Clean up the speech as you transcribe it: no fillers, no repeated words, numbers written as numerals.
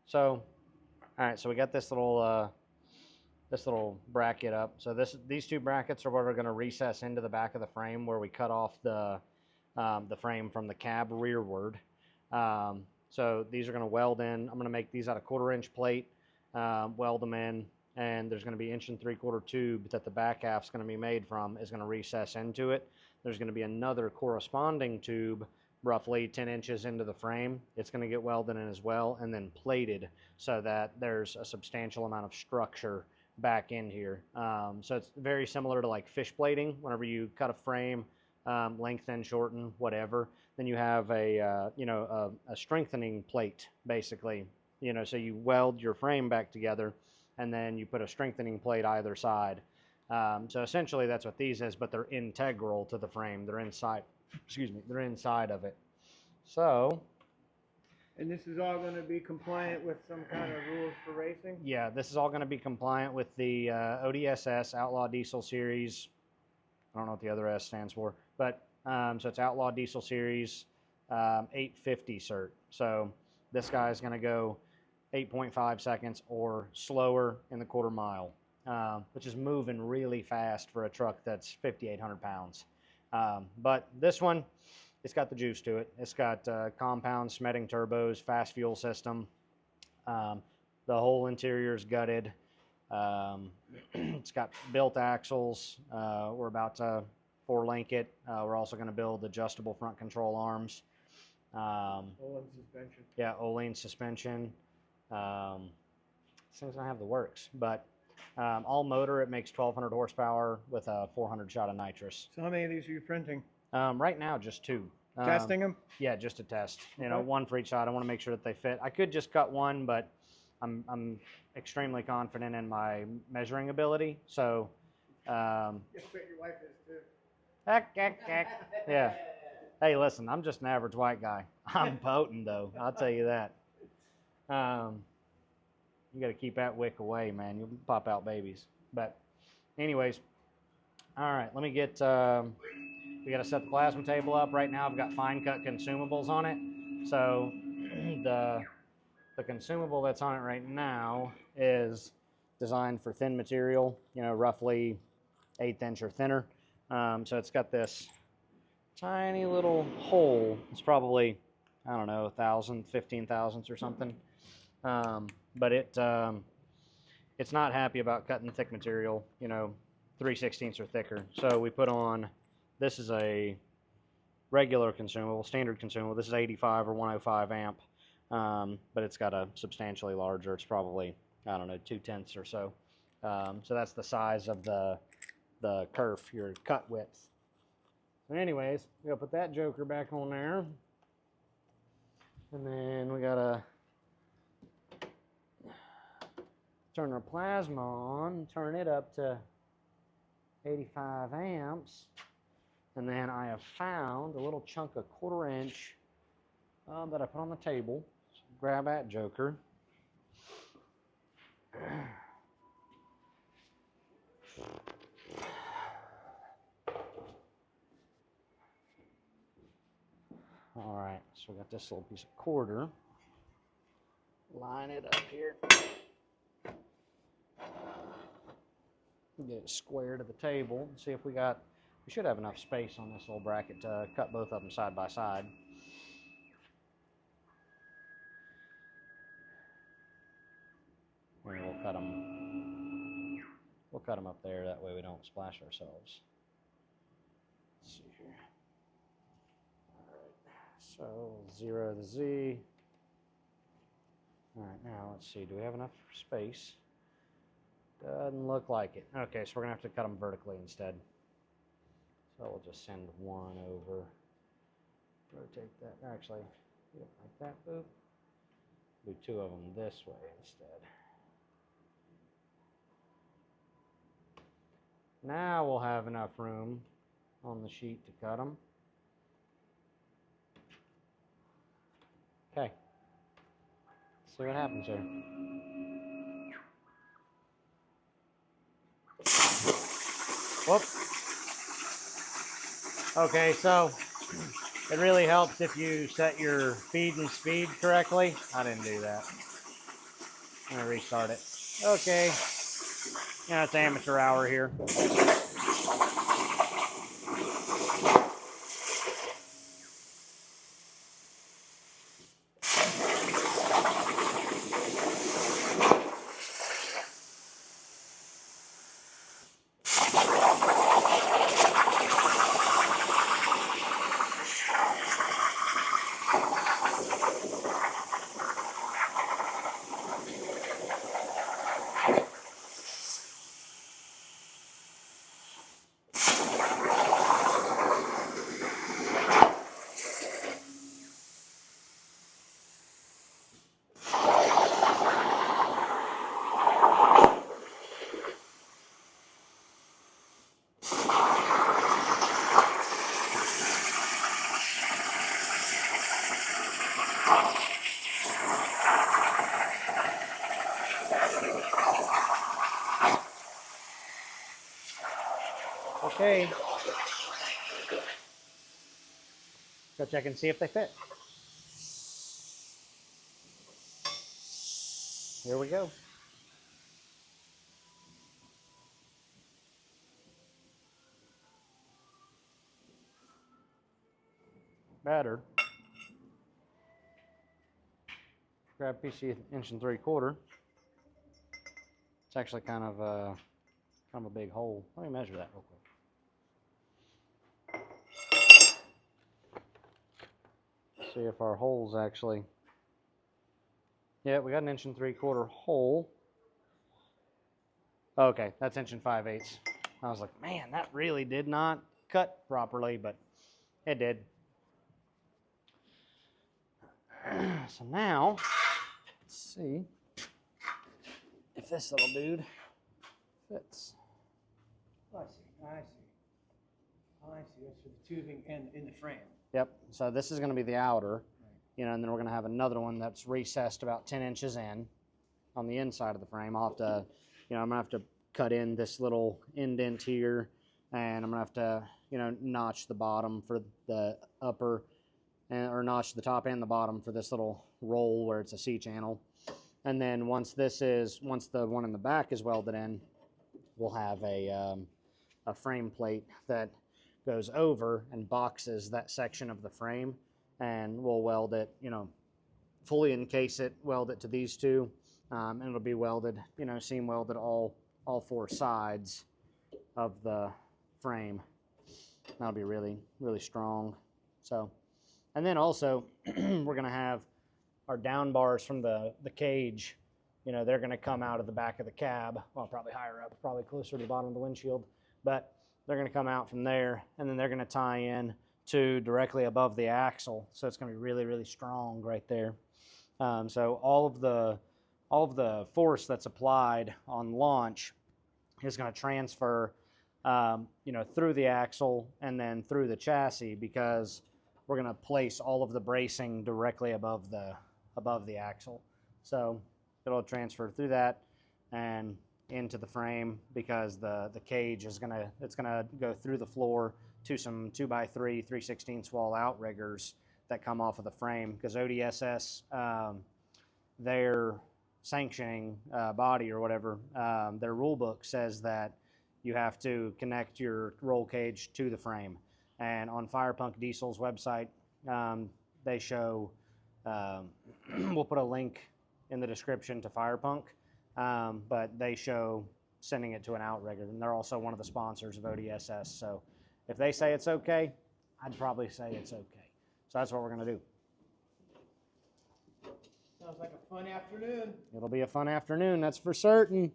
So, all right, so we got this little bracket up. So these two brackets are what are going to recess into the back of the frame where we cut off the frame from the cab rearward. So these are going to weld in. I'm going to make these out of 1/4-inch plate, weld them in, and there's going to be 1 3/4 tube that the back half's going to be made from is going to recess into it. There's going to be another corresponding tube roughly 10 inches into the frame. It's going to get welded in as well and then plated so that there's a substantial amount of structure back in here. So it's very similar to like fish plating. Whenever you cut a frame, lengthen, shorten, whatever, then you have a strengthening plate basically. So you weld your frame back together and then you put a strengthening plate either side. So essentially that's what these is, but they're integral to the frame. They're inside, they're inside of it. So. And this is all going to be compliant with some kind of rules for racing? Yeah, this is all going to be compliant with the ODSS, Outlaw Diesel Series. I don't know what the other S stands for, but so it's Outlaw Diesel Series 850 cert. So this guy is going to go 8.5 seconds or slower in the 1/4 mile, which is moving really fast for a truck that's 5,800 pounds. But this one, it's got the juice to it. It's got compound Smeding turbos, fast fuel system. The whole interior is gutted. It's got built axles. We're about to 4-link it. We're also going to build adjustable front control arms. Öhlins suspension. Yeah, Öhlins suspension. This thing's going to have the works. But all motor, it makes 1,200 horsepower with a 400 shot of nitrous. So how many of these are you printing? Right now, just 2. Testing them? Yeah, just a test. Okay. One for each side. I want to make sure that they fit. I could just cut one, but I'm extremely confident in my measuring ability. So, I bet your wife is too. heck. Yeah. Hey, listen, I'm just an average white guy. I'm potent though. I'll tell you that. You got to keep that wick away, man. You'll pop out babies. But, anyways, all right. Let me get. We got to set the plasma table up. Right now, I've got fine cut consumables on it. So, the consumable that's on it right now is designed for thin material, roughly 1/8 inch or thinner. So it's got this tiny little hole. It's probably, I don't know, 1,000, 15 thousandths or something. But it's not happy about cutting thick material, 3/16 or thicker. So we put on, this is a regular consumable, standard consumable. This is 85 or 105 amp. But it's got a substantially larger, it's probably, I don't know, 2/10 or so. So that's the size of the kerf, your cut width. So anyways, we gotta put that joker back on there. And then we gotta turn our plasma on, turn it up to 85 amps. And then I have found a little chunk of 1/4 inch that I put on the table. So grab that joker. All right, so we got this little piece of 1/4. Line it up here. Get it square to the table. See if we should have enough space on this little bracket to cut both of them side by side. And we'll cut them up there, that way we don't splash ourselves. Let's see here. All right, so 0 to Z. All right, now let's see, do we have enough space? Doesn't look like it. Okay, so we're gonna have to cut them vertically instead. So we'll just send one over. Rotate that, actually, like that, boop. Do 2 of them this way instead. Now we'll have enough room on the sheet to cut them. Okay. See what happens here. Whoop. Okay, so it really helps if you set your feed and speed correctly. I didn't do that. I'm gonna restart it. Okay. Yeah, it's amateur hour here. Okay. Go check and see if they fit. Here we go. Better. Grab a piece of 1 3/4 inch. It's actually kind of a big hole. Let me measure that real quick. See if our hole's actually. Yeah, we got an 1 3/4 inch hole. Okay, that's 1 5/8 inch. I was like, man, that really did not cut properly, but it did. So now, let's see if this little dude fits. Oh, I see. I see. Oh, I see. That's for the tubing and in the frame. Yep. So this is going to be the outer, and then we're going to have another one that's recessed about 10 inches in on the inside of the frame. I'll have to, I'm going to have to cut in this little indent here, and I'm going to have to, notch the bottom for the upper, or notch the top and the bottom for this little roll where it's a C channel. And then once the one in the back is welded in, we'll have a frame plate that goes over and boxes that section of the frame, and we'll weld it, fully encase it, weld it to these two, and it'll be welded, seam welded all 4 sides of the frame. That'll be really, really strong. So, and then also we're going to have our down bars from the cage. They're going to come out of the back of the cab. Well, probably higher up, probably closer to the bottom of the windshield. But they're going to come out from there, and then they're going to tie in to directly above the axle. So it's going to be really, really strong right there. So all of the force that's applied on launch is going to transfer, through the axle and then through the chassis, because we're going to place all of the bracing directly above the axle. So it'll transfer through that and into the frame, because the cage is gonna go through the floor to some 2x3 3/16 wall outriggers that come off of the frame, because ODSS, their sanctioning body or whatever, their rule book says that you have to connect your roll cage to the frame. And on Firepunk Diesel's website, they show, we'll put a link in the description to Firepunk, but they show sending it to an outrigger, and they're also one of the sponsors of ODSS. So if they say it's okay, I'd probably say it's okay. So that's what we're going to do. Sounds like a fun afternoon. It'll be a fun afternoon, that's for certain.